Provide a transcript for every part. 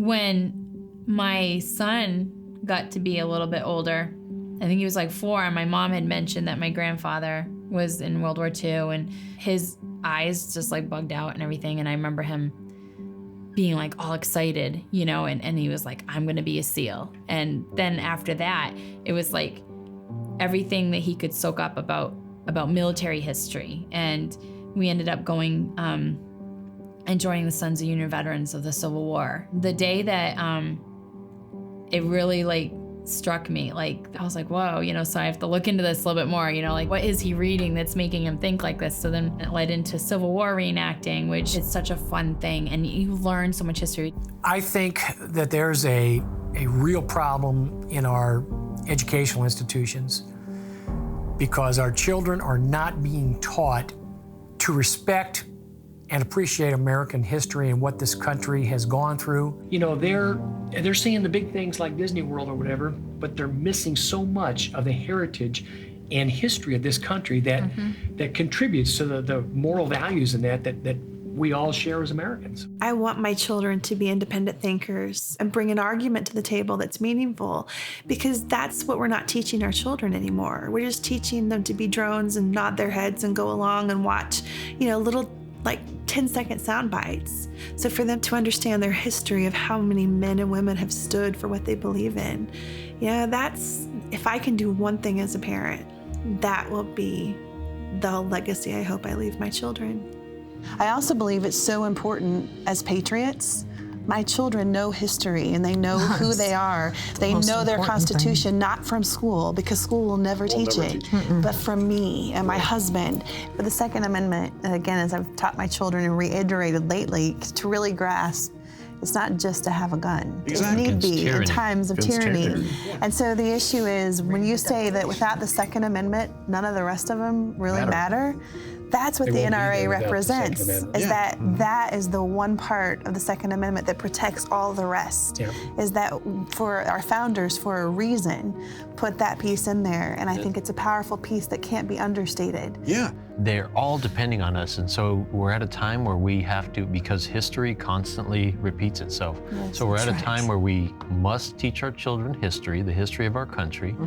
When my son got to be a little bit older, I think he was like 4, and my mom had mentioned that my grandfather was in World War II, and his eyes just like bugged out and everything. And I remember him being like all excited, you know, and he was like, I'm gonna be a SEAL. And then after that, it was like everything that he could soak up about military history. And we ended up going and joining the Sons of Union Veterans of the Civil War. The day that it really like struck me, like I was like, whoa, you know, so I have to look into this a little bit more, you know, like what is he reading that's making him think like this? So then it led into Civil War reenacting, which is such a fun thing, and you learn so much history. I think that there's a real problem in our educational institutions because our children are not being taught to respect and appreciate American history and what this country has gone through. You know, they're seeing the big things like Disney World or whatever, but they're missing so much of the heritage and history of this country that that contributes to the moral values in that we all share as Americans. I want my children to be independent thinkers and bring an argument to the table that's meaningful, because that's what we're not teaching our children anymore. We're just teaching them to be drones and nod their heads and go along and watch, you know, little like 10-second sound bites. So for them to understand their history of how many men and women have stood for what they believe in, yeah, that's, if I can do one thing as a parent, that will be the legacy I hope I leave my children. I also believe it's so important as patriots. My children know history and they know who they are. They know their Constitution, not from school, because school will never teach it, but from me and my husband. But the Second Amendment, again, as I've taught my children and reiterated lately, to really grasp, it's not just to have a gun. Exactly. It need be in times of tyranny. Yeah. And so the issue is, when you say that without the Second Amendment, none of the rest of them really matter, that's what the NRA represents, is that is the one part of the Second Amendment that protects all the rest, is that for our founders, for a reason, put that piece in there. And I think it's a powerful piece that can't be understated. Yeah. They're all depending on us, and so we're at a time where we have to, because history constantly repeats itself. Yes, so we're at a that's time where we must teach our children history, the history of our country.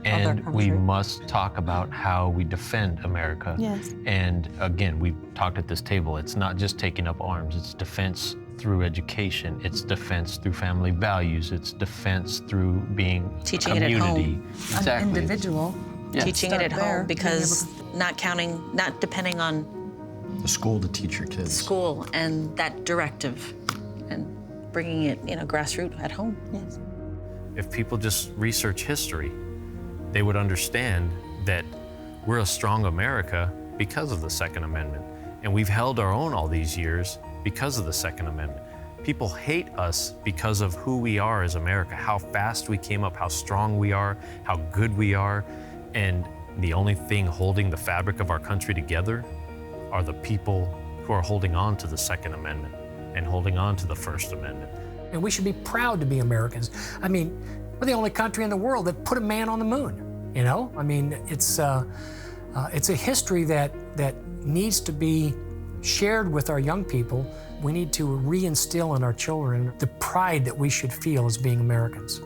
And we must talk about how we defend America. Yes. And again, we've talked at this table, it's not just taking up arms, it's defense through education, it's defense through family values, it's defense through being teaching a community. It at home. Exactly. An individual. Yeah. Teaching it at home, because not depending on the school to teach your kids. School and that directive, and bringing it, you know, grassroots at home. Yes. If people just research history, they would understand that we're a strong America because of the Second Amendment. And we've held our own all these years because of the Second Amendment. People hate us because of who we are as America, how fast we came up, how strong we are, how good we are. And the only thing holding the fabric of our country together are the people who are holding on to the Second Amendment and holding on to the First Amendment. And we should be proud to be Americans. I mean, we're the only country in the world that put a man on the moon, you know? I mean, it's a history that needs to be shared with our young people. We need to re-instill in our children the pride that we should feel as being Americans.